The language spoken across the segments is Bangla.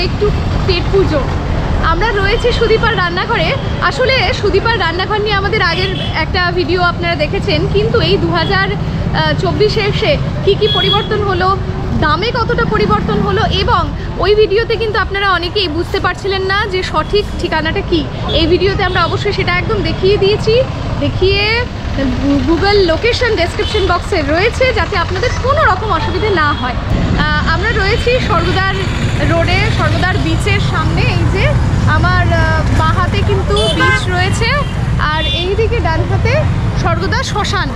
তবে একটু পেট পুজো। আমরা রয়েছি সুদীপার রান্নাঘরে। আসলে সুদীপার রান্নাঘর নিয়ে আমাদের আগের একটা ভিডিও আপনারা দেখেছেন, কিন্তু এই 2024-এ এসে কী পরিবর্তন হলো, দামে কতটা পরিবর্তন হলো, এবং ওই ভিডিওতে কিন্তু আপনারা অনেকেই বুঝতে পারছিলেন না যে সঠিক ঠিকানাটা কি। এই ভিডিওতে আমরা অবশ্যই সেটা একদম দেখিয়ে দিয়েছি, দেখিয়ে গুগল লোকেশন ডেসক্রিপশন বক্সে রয়েছে, যাতে আপনাদের কোনো রকম অসুবিধে না হয়। আমরা রয়েছি স্বর্গদ্বার রোডে, স্বর্গদ্বার বিচের সামনে। এই যে আমার বাঁ হাতে কিন্তু বিচ রয়েছে, আর এই দিকে ডান হাতে স্বর্গদ্বার শ্মশান।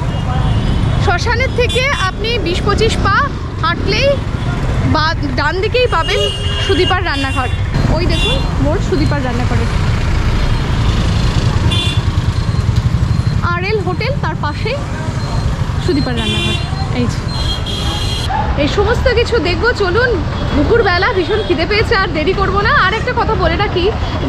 শ্মশানের থেকে আপনি 20-25 পা হাঁটলেই বা ডান দিকেই পাবেন সুদীপার রান্নাঘর। ওই দেখুন মোর সুদীপার রান্নাঘরে RL হোটেল, তার পাশে সুদীপার রান্নাঘর। এই সমস্ত কিছু দেখবো। চলুন, দুপুরবেলা ভীষণ খিদে পেয়েছে, আর দেরি করব না। আর একটা কথা বলে রাখি,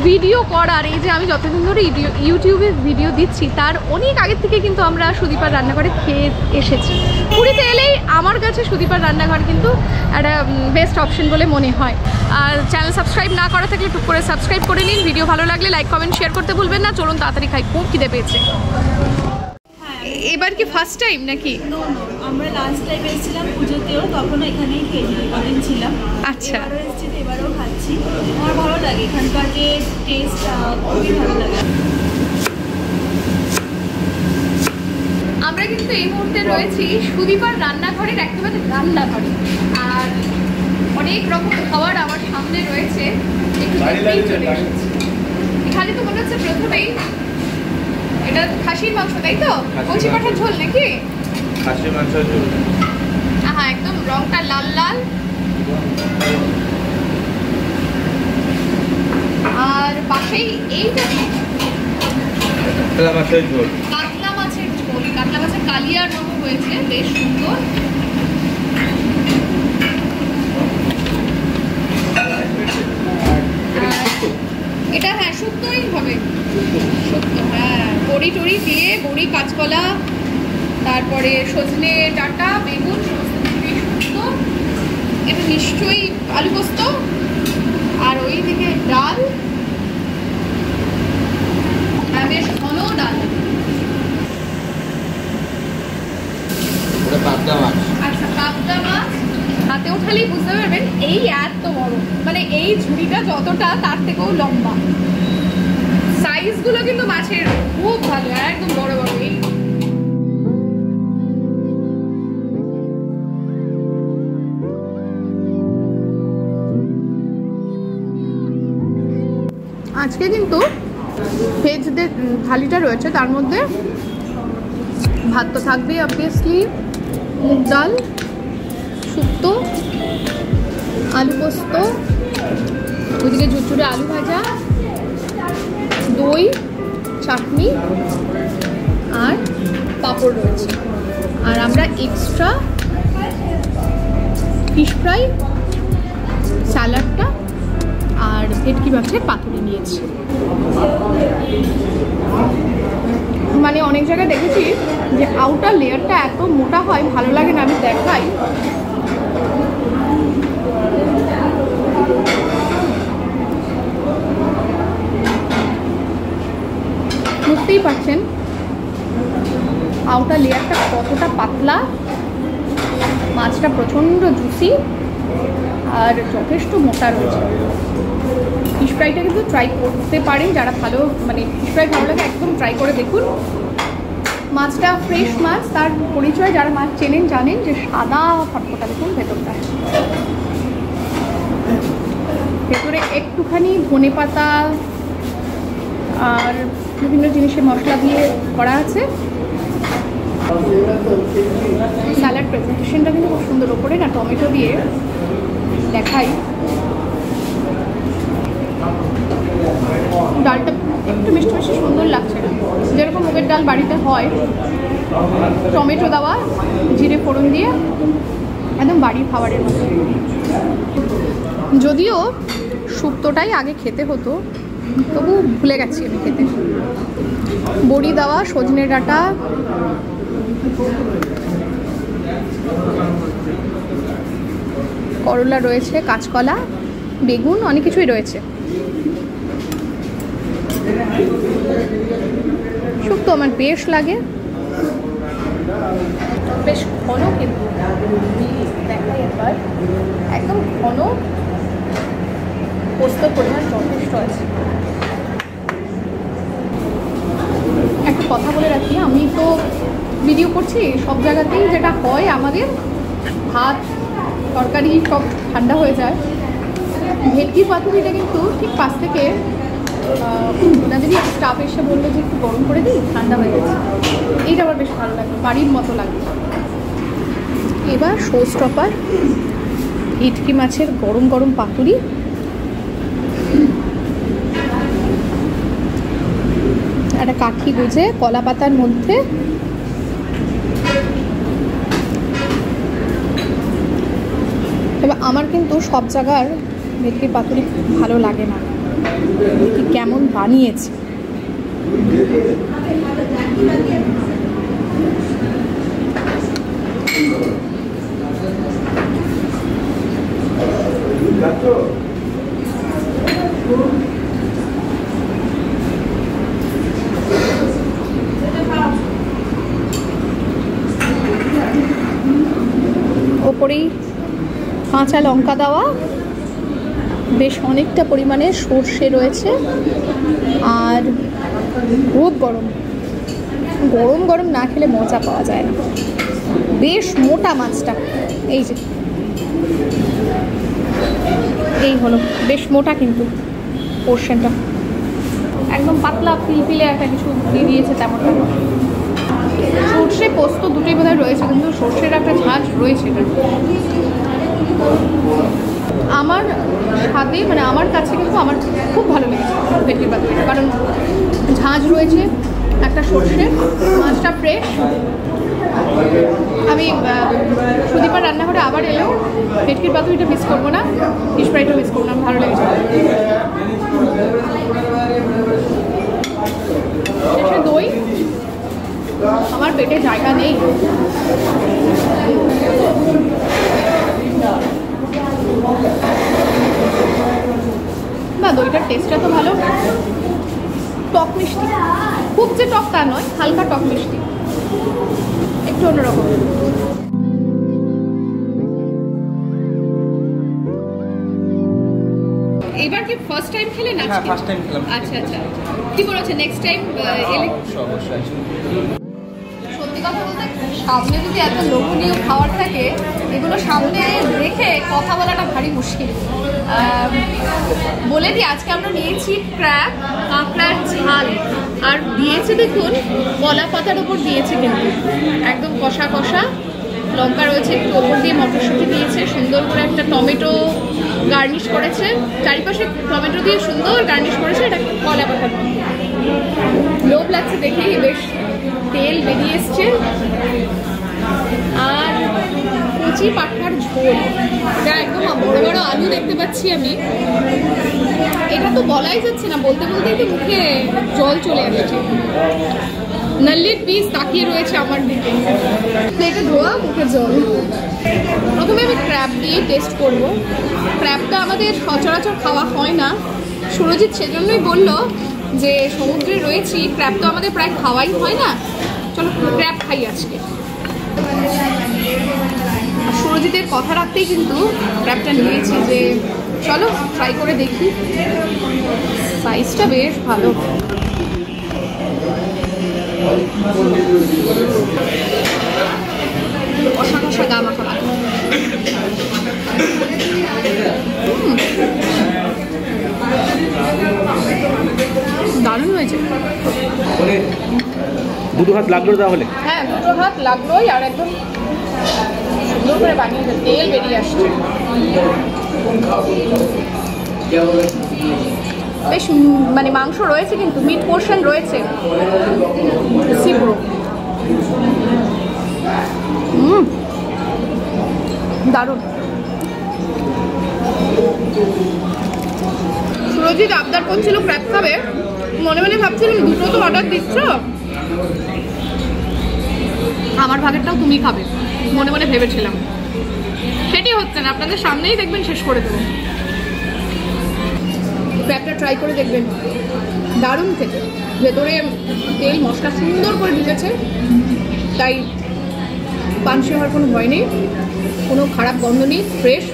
ভিডিও করার, এই যে আমি যতদিন ধরে ইউটিউবে ভিডিও দিচ্ছি, তার অনেক আগের থেকে কিন্তু আমরা সুদীপার রান্নাঘরে খেয়ে এসেছি। পুরীতে এলেই আমার কাছে সুদীপার রান্নাঘর কিন্তু একটা বেস্ট অপশন বলে মনে হয়। আর চ্যানেল সাবস্ক্রাইব না করা থাকলে টুক করে সাবস্ক্রাইব করে নিন। ভিডিও ভালো লাগলে লাইক কমেন্ট শেয়ার করতে ভুলবেন না। চলুন তাড়াতাড়ি খাই, খুব খিদে পেয়েছে। এবার কি ফার্স্ট টাইম নাকি? আমরা লাস্ট টাইম এসেছিলাম পুজোতেও, তখন এখানেই খেয়েছিলাম ছিলাম। আচ্ছা, এবারও খাচ্ছি, আমার ভালো লাগে। এখানকার যে টেস্ট খুবই ভালো লাগে। আমরা কিন্তু এই মুহূর্তে রয়েছি সুদীপার রান্নাঘরের একেবারে রান্নাঘরে, আর অনেক রকম খাবার আমার সামনে রয়েছে। এখানে তো মনে হচ্ছে প্রথমেই এটা খাসির মাংস, তাই তো? কচি পাঠার ঝোল নাকি? খাসির মাংসের ঝোল। হ্যাঁ, একদম রংটা লাল লাল। আর পাশেই এইটা কাতলা মাছের ঝোল। কাতলা মাছের ঝোল, কাতলা মাছের কালিয়ার মতো হয়েছে, বেশ সুন্দর। এটা হ্যাঁ শুক্তোই হবে, শুক্তো। হ্যাঁ, বড়ি টড়ি দিয়ে, বড়ি, কাঁচকলা, তারপরে সজনে ডাঁটা, বেগুন, সমস্ত দিয়ে শুক্তো। এটা নিশ্চয়ই আলু পোস্ত, আর ওই দিকে ডাল, বেশ ঘন ডাল। আচ্ছা, পাবদা মাছ হাতে উঠালেই বুঝতে পারবেন এই এত বড়, মানে এই ঝুড়িটা যতটা তার থেকেও লম্বা। সাইজগুলো কিন্তু মাছের খুব ভালো, একদম বড় বড়। এই আজকে কিন্তু ভেজ থালিটা রয়েছে, তার মধ্যে ভাত তো থাকবেই অবভিয়াসলি, মুগ ডাল, শুক্তো, আলু পোস্ত, ওইদিকে ঝুরঝুরে আলু ভাজা, দই, চাটনি আর পাঁপড় রয়েছে। আর আমরা এক্সট্রা ফিশ ফ্রাই, স্যালাডটা আর ভেটকি মাছের পাতুরি নিয়েছি। মানে অনেক জায়গায় দেখেছি যে আউটার লেয়ারটা এত মোটা হয়, ভালো লাগে না। আমি দেখাই, বুঝতেই পারছেন আউটার লেয়ারটা কতটা পাতলা। মাছটা প্রচণ্ড জুসি আর যথেষ্ট মোটা রয়েছে। ফিশ ফ্রাইটা কিন্তু ট্রাই করতে পারেন যারা ভালো, মানে ফিশ ফ্রাই ভালো লাগে, একদম ট্রাই করে দেখুন। মাছটা ফ্রেশ মাছ, তার পরিচয় যারা মাছ চেনেন জানেন যে সাদা ফটফটা। দেখুন ভেতরটা, ভেতরে একটুখানি ধনে পাতা আর বিভিন্ন জিনিসের মশলা দিয়ে করা আছে। স্যালাড প্রেজেন্টেশনটা কিন্তু খুব সুন্দর, ওপরে না টমেটো দিয়ে দেখাই। ডালটা একটু মিষ্টি মিষ্টি সুন্দর লাগছে, যেরকম মুগের ডাল বাড়িতে হয়, টমেটো দেওয়া, জিরে ফোড়ন দিয়ে, একদম বাড়ির খাবারের মতো। যদিও শুক্তোটাই আগে খেতে হতো, তবু ভুলে গেছি আমি খেতে। বড়ি দেওয়া, সজনে ডাঁটা, করলা রয়েছে, কাঁচকলা, বেগুন, অনেক কিছুই রয়েছে। শুক্তো আমার বেশ লাগে, বেশ ঘন, কিন্তু দেখাই একবার, একদম ঘন, পোস্তর পরিমাণ যথেষ্ট আছে। একটা কথা বলে রাখি, আমি তো ভিডিও করছি, সব জায়গাতেই যেটা হয় আমাদের ভাত তরকারি সব ঠান্ডা হয়ে যায়। ভেটকির পাতুরিটা কিন্তু ঠিক পাশ থেকে ওনাদেরই স্টাফ এসে বললো যে একটু গরম করে দিই, ঠান্ডা হয়ে গেছে। এইটা আমার বেশ ভালো লাগলো, বাড়ির মতো লাগে। এবার শো স্টপার, ভেটকি মাছের গরম গরম পাতুরি। একটা কাঠি গুজে কলা পাতার মধ্যে এবার আমার কিন্তু সব জায়গার ভেটকির পাতুরি ভালো লাগে না, কেমন বানিয়েছে। ওপরেই কাঁচা লঙ্কা দেওয়া, বেশ অনেকটা পরিমাণে সর্ষে রয়েছে, আর খুব গরম। গরম গরম না খেলে মজা পাওয়া যায় না। বেশ মোটা মাছটা, এই যে এই হলো, বেশ মোটা কিন্তু পোর্শনটা, একদম পাতলা ফিলফিলে একটা কিছু দিয়ে দিয়েছে তেমন। সর্ষে পোস্ত দুটোই বোধহয় রয়েছে, কিন্তু সর্ষের একটা ঝাঁঝ রয়েছে। আমার স্বাদে, মানে আমার কাছে কিন্তু আমার খুব ভালো লেগেছে ভেটকির পাতুরিটা, কারণ ঝাঁঝ রয়েছে, একটা সর্ষে, মাছটা ফ্রেশ। আমি সুদীপার রান্নাঘরে আবার এলেও ভেটকির পাতুরিটা মিস করবো না, ফিশ ফ্রাইটাও মিস করবো না, ভালো লেগেছে। শেষে দই, আমার পেটে জায়গা নেই। না, দইটার টেস্টটা তো ভালো, টক মিষ্টি, খুব যে টক তা নয়, হালকা টক মিষ্টি, একটু অন্যরকম। এবার কি ফার্স্ট টাইম খেলেন আজকে? হ্যাঁ, ফার্স্ট টাইম খেলাম। আচ্ছা আচ্ছা, কি বলেছে নেক্সট টাইম এলে? অবশ্যই। সত্যি কথা বলতে, সামনে যদি এত লোভনীয় খাবার থাকে, এগুলো সামনে রেখে কথা বলাটা ভারী মুশকিল। বলে দিই, আজকে আমরা নিয়েছি ক্র্যাব, কাঁকড়ার ঝাল, আর দিয়েছে দেখুন কলা পাতার ওপর দিয়েছে, কিন্তু একদম কষা কষা লঙ্কা রয়েছে, একটু ওপর দিয়ে মটরশুঁটি দিয়েছে, সুন্দর করে একটা টমেটো গার্নিশ করেছে, চারিপাশে টমেটো দিয়ে সুন্দর গার্নিশ করেছে। এটা কলা পাতার মধ্যে লোভ লাগছে দেখেই, বেশ তেল বেরিয়ে এসছে। আর কচি পাঠার ঝোল, এটা একদম বড় বড় আলু দেখতে পাচ্ছি আমি। এটা তো বলাই যাচ্ছে না, বলতে বলতেই তো মুখে জল চলে আসছে। নাল্লির পিস তাকিয়ে রয়েছে আমার দিকে, প্লেটে ধোয়া, মুখে জল। প্রথমে আমি ক্র্যাব দিয়ে টেস্ট করব। ক্র্যাবটা আমাদের সচরাচর খাওয়া হয় না, সুরজিৎ সেজন্যই বললো যে সমুদ্রে রয়েছি, ক্র্যাব তো আমাদের প্রায় খাওয়াই হয় না, চলো ক্র্যাব খাই আজকে। সুরজিতের কথা রাখতেই কিন্তু ক্র্যাবটা নিয়েছি, যে চলো ট্রাই করে দেখি। সাইজটা বেশ ভালো। কষা কষা গা মাখা মাখা, দারুণ হয়েছে। দুটো হাত লাগলো তাহলে? হ্যাঁ, দুটো হাত লাগলোই, আর একদম সুন্দর করে বানিয়েছে, তেল বেরিয়ে আসছে। বেশ মানে মাংস রয়েছে, কিন্তু মিট পোর্শন রয়েছে পুরো। দারুণ। সুরজিৎ আবদার করছিল ক্র্যাব খাবে, মনে মনে ভাবছিলাম দুটো তো অর্ডার দিচ্ছ, আমার ভাগেরটাও তুমি খাবে, মনে মনে ভেবেছিলাম। সেটি হচ্ছে না, আপনাদের সামনেই দেখবেন শেষ করে দেবো। ক্র্যাবটা ট্রাই করে দেখবেন, দারুণ খেতে। ভেতরে তেল মশলা সুন্দর করে ঢুকেছে, তাই পানসে হওয়ার কোনো ভয় নেই, কোনো খারাপ গন্ধ নেই, ফ্রেশ।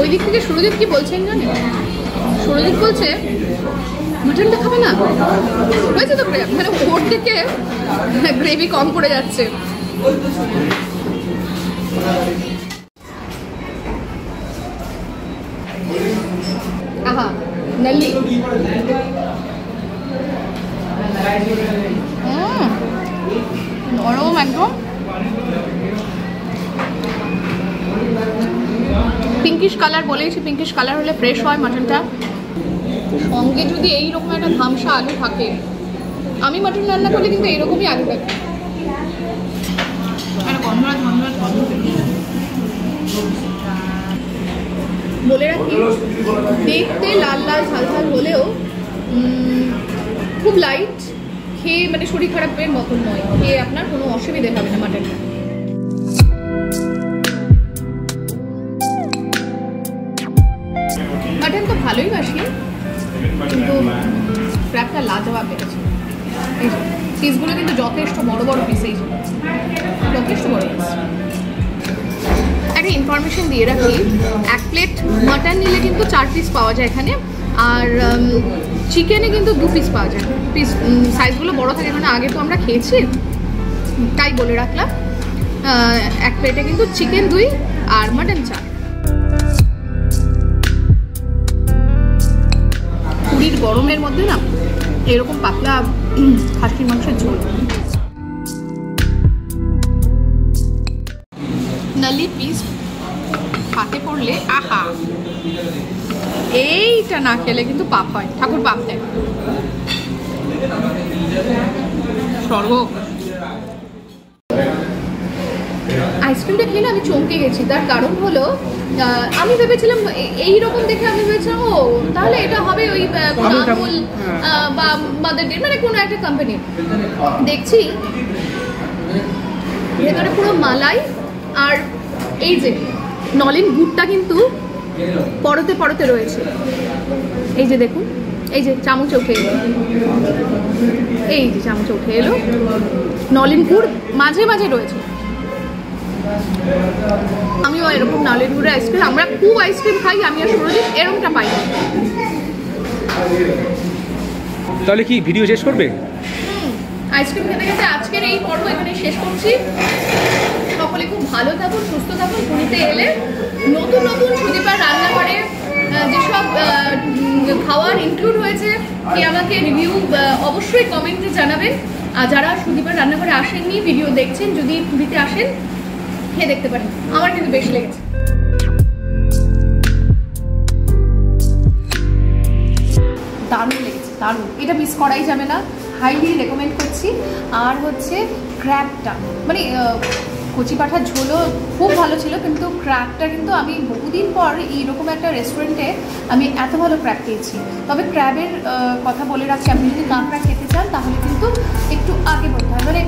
ওই দিক থেকে সুরজিৎ কি বলছেন জানেন? সুরজিৎ বলছে মাটনটা খাবে না, হয়েছে তো মানে ওর থেকে গ্রেভি কম পড়ে যাচ্ছে। আহা নাল্লি, নরম একদম, পিঙ্কিশ কালার বলেছি, পিঙ্কিশ কালার হলে ফ্রেশ হয় মাটনটা। সঙ্গে যদি এইরকম একটা ধামসা আলু থাকে, আমি মাটন রান্না করলে কিন্তু এইরকমই আলু থাকে। বলে রাখি, দেখতে লাল লাল ঝাল ঝাল হলেও খুব লাইট, খেয়ে মানে শরীর খারাপের মতন নয়, খেয়ে আপনার কোনো অসুবিধে হবে না মাটনটা। মাটন তো ভালোই বাসি, কিন্তু ক্র্যাবটা লাজবাব বেড়েছে। এই যে পিসগুলো কিন্তু যথেষ্ট বড় বড় পিস, এই যথেষ্ট বড় পিস। একটা ইনফরমেশন দিয়ে রাখি, 1 প্লেট মাটন নিলে কিন্তু 4 পিস পাওয়া যায় এখানে, আর চিকেনে কিন্তু 2 পিস পাওয়া যায়। পিস সাইজগুলো বড় থাকে, মানে আগে তো আমরা খেয়েছি তাই বলে রাখলাম। 1 প্লেটে কিন্তু চিকেন 2 আর মাটন 4। পুরীর গরমের মধ্যে না এরকম পাতলা খাসির মাংসের ঝোল, নালি পিস হাতে পড়লে আহা, এইটা না খেলে কিন্তু পাপ হয়, ঠাকুর পাপ দেয়। স্বর্গ। আইসক্রিমটা খেয়ে না আমি চমকে গেছি, তার কারণ হলো আমি ভেবেছিলাম এইরকম দেখে, আমি ভেবেছিলাম ও তাহলে এটা হবে ওই আমুল বা মাদার ডেয়ারি, মানে কোনো একটা কোম্পানি। দেখছি ভেতরে পুরো মালাই, আর এই যে নলেন গুড়টা কিন্তু পরতে পরতে রয়েছে। এই যে দেখুন, এই যে চামচে উঠে এলো, এই যে চামচে উঠে এলো, নলেন গুড় মাঝে মাঝে রয়েছে। আমিও এরকম নলেন গুড়ের আইসক্রিম, আমরা খুব আইসক্রিম খাই, আমি আর সুরজিৎ এরকমটা পাই। তাহলে কি ভিডিও শেষ করবে? আইসক্রিম খেতে খেতে আজকের এই পর্ব এখানে শেষ করছি। সকলে খুব ভালো থাকুন, সুস্থ থাকুন। পুরীতে এলে নতুন নতুন সুদীপার রান্নাঘরে যেসব খাবার ইনক্লুড হয়েছে, কি আমাকে রিভিউ অবশ্যই কমেন্টে জানাবেন। আর যারা সুদীপার রান্নাঘরে আসেননি, ভিডিও দেখছেন, যদি পুরীতে আসেন খেয়ে দেখতে পারেন, আমার কিন্তু বেশ লেগেছে। দারুণ লেগেছে, দারুণ, এটা মিস করাই যাবে না, হাইলি রেকমেন্ড করছি। আর হচ্ছে ক্র্যাবটা, মানে কচি পাঠার ঝোলও খুব ভালো ছিল, কিন্তু ক্র্যাবটা কিন্তু আমি বহুদিন পর এইরকম একটা রেস্টুরেন্টে আমি এত ভালো ক্র্যাব পেয়েছি। তবে ক্র্যাবের কথা বলে রাখছি, আপনি যদি কাঁকড়া খেতে চান তাহলে কিন্তু একটু আগে বলতে হয়, মানে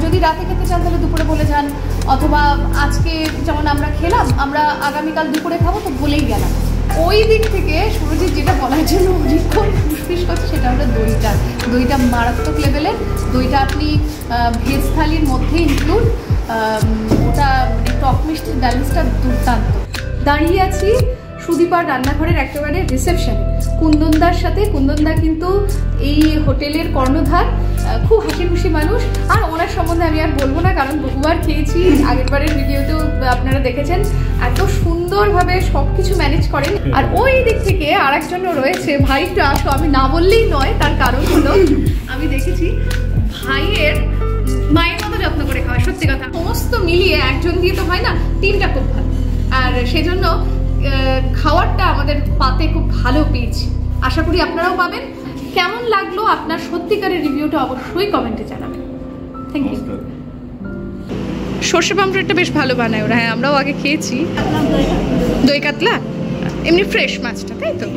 যদি রাতে খেতে চান তাহলে দুপুরে বলে যান, অথবা আজকে যেমন আমরা খেলাম, আমরা আগামীকাল দুপুরে খাবো, তো বলেই গেলাম। ওই দিক থেকে সুরজিৎ যেটা বলার জন্য অনেকক্ষণ ফুসফিস করছে, সেটা হলো দইটা মারাত্মক লেভেলের। দইটা আপনি ভেজ থালির মধ্যে ইনক্লুড, ওটা মানে টক মিষ্টির ব্যালেন্সটা দুর্দান্ত। দাঁড়িয়ে আছি সুদীপার রান্নাঘরের একেবারে রিসেপশনে কুন্দনদার সাথে। কুন্দনদা কিন্তু এই হোটেলের কর্ণধার, খুব হাসি খুশি মানুষ। আর ওনার সম্বন্ধে আমি আর বলবো না, কারণ বহুবার খেয়েছি, আগেরবারের ভিডিওতেও আপনারা দেখেছেন, এত সুন্দরভাবে সব কিছু ম্যানেজ করেন। আর ওই দিক থেকে আর একজনও রয়েছে, ভাইটা আসো, আমি না বললেই নয়, তার কারণ হলো আমি দেখেছি ভাইয়ের মায়ের মতো যত্ন করে খাওয়া। সত্যি কথা, সমস্ত মিলিয়ে একজন দিয়ে তো হয় না, টিমটা খুব ভালো, আর সেজন্য খাওয়ারটা আমাদের পাতে খুব ভালো পেয়েছি। আশা করি আপনারাও পাবেন। কেমন লাগলো আপনার সত্যিকারের রিভিউটা অবশ্যই কমেন্টে জানাবেন। Thank you. সর্ষে পাম্পড়েটটা বেশ ভালো বানায় ওরা, হ্যাঁ আমরাও আগে খেয়েছি। দই কাতলা এমনি ফ্রেশ মাছটা, তাই তো?